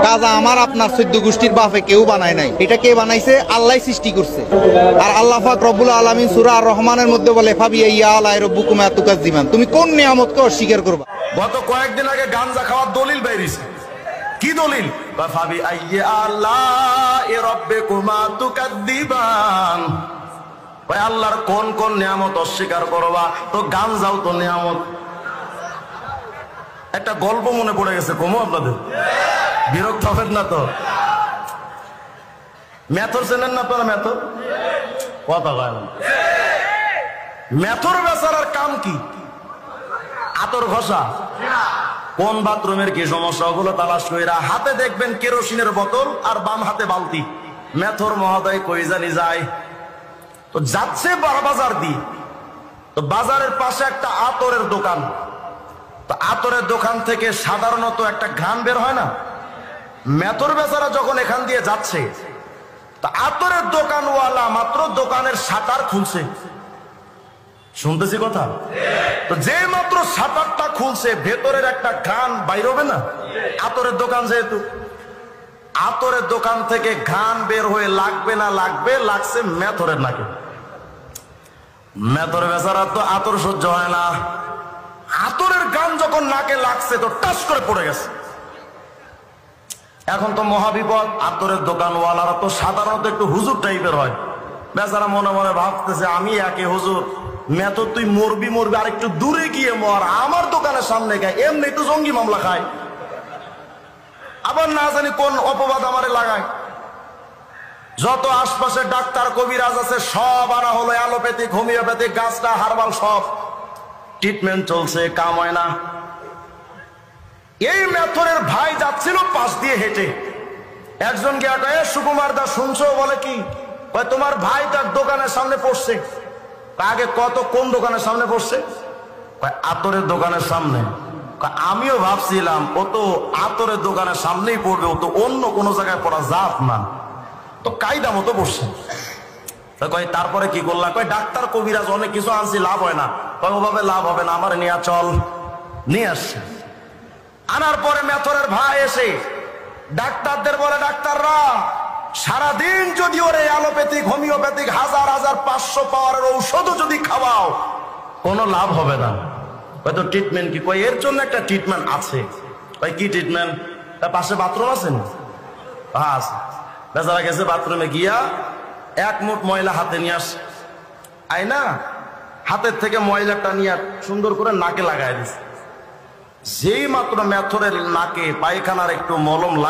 গাঁজা আমার আপনার 14 গোষ্ঠীর বাপে কেউ বানায় নাই। এটা কে বানাইছে? আল্লাহ সৃষ্টি করছে। আর আল্লাহ পাক রব্বুল আলামিন সূরা আর রহমানের মধ্যে বলে ফাবিআইয়া আলাই রাব্বুকুমা তুকাজ্জিমান, তুমি কোন নিয়ামতকে অস্বীকার করবা? গত কয়েকদিন আগে গাঞ্জা খাওয়ার দলিল বেরিয়েছে। কি দলিল? ফাবিআইয়া আলাই রাব্বুকুমা তুকাজ্জিমান, ভাই আল্লাহর কোন কোন নিয়ামত অস্বীকার করবা? তো গাঞ্জাও তো নিয়ামত। একটা গল্প মনে পড়ে গেছে, কমো আপনাদের, বিরক্ত হবেন না তো? মেথর চেনেন না আপনারা? মেথর কথা কয় না। মেথর বেচারার কাম কি? আতর ঘষা। কোন বাথরুমের কি সমস্যা ওগুলো তালাশ কইরা হাতে দেখবেন কেরোসিনের বোতল আর বাম হাতে বালতি। মেথর মহোদয় কই জানি যায়, তো যাচ্ছে বাজার দি, তো বাজারের পাশে একটা আতরের দোকান। তো আতরের দোকান থেকে সাধারণত একটা ঘ্রাণ বের হয় না? মেথর বেচারা যখন এখান দিয়ে যাচ্ছে, তা আতরের দোকানওয়ালা মাত্র দোকানের শাটার খুলছে। শুনতেছি কথা? তো যে মাত্র শাটারটা খুলছে, ভেতরের একটা ঘ্রাণ বাইর হবে না? আতরের দোকান যেহেতু, আতরের দোকান থেকে ঘ্রাণ বের হয়ে লাগবে না লাগবে, লাগছে মেথরের নাকে। মেথর বেচারা তো আতর সহ্য হয় না, আতরের গান যখন নাকে লাগছে তো টাস করে পড়ে গেছে। এখন তো মহাবিপদ। আতরের দোকানওয়ালারা তো সাধারণত একটু হুজুর টাইপের হয়। বেচারা মনে মনে ভাবতেছে, আমি একে হুজুর, মেথর তুই মরবি মরবি, আর একটু দূরে গিয়ে মর, আমার দোকানের সামনে গায়ে এমনি তো জঙ্গি মামলা খায়, আবার না জানি কোন অপবাদ আমারে লাগায়। যত আশপাশে ডাক্তার কবিরাজ আছে সব আনা হলো, অ্যালোপ্যাথিক, হোমিওপ্যাথিক, গাছটা হারবাল সব ট্রিটমেন্ট চলছে, কাম হয় না। এই মেথরের ভাই যাচ্ছিল পাশ দিয়ে হেঁটে, একজন গিয়ে কয়, সুকুমার দা শুনছো? বলে কি? তোমার ভাই তার দোকানের সামনে পড়ছে। আগে কত কোন দোকানের সামনে পড়ছে? আতরের দোকানের সামনে। আমিও ভাবছিলাম ও তো আতরের দোকানের সামনেই পড়বে, ও তো অন্য কোনো জায়গায় পড়া জাত না, তো কায়দা মতো পড়ছে। তারপরে কি করলাম? ডাক্তার কবিরাজ অনেক কিছু আনছি, লাভ হয় না। ওভাবে লাভ হবে না, আমার নিয়ে চল। নিয়ে আসছে। আনার পরে মেথরের ভাই এসে ডাক্তারদের বলে, ডাক্তাররা সারাদিন যদি ওরে অ্যালোপ্যাথিক, হোমিওপ্যাথিক, হাজার হাজার 500 পাওয়ারের ঔষধও যদি খাওয়াও, কোনো লাভ হবে না। হয়তো ট্রিটমেন্ট কি? এর জন্য একটা ট্রিটমেন্ট আছে। কি ট্রিটমেন্ট? তার পাশে বাথরুম আছে না? হ্যাঁ আছে। বেচারা গেছে বাথরুমে, গিয়া এক মুঠ ময়লা হাতে নিয়ে আস, আয়না হাতের থেকে ময়লাটা নিয়ে সুন্দর করে নাকে লাগাই দিছে। যেই মাত্র মেথরের নাকে পায়খানার একটু মলম লাগে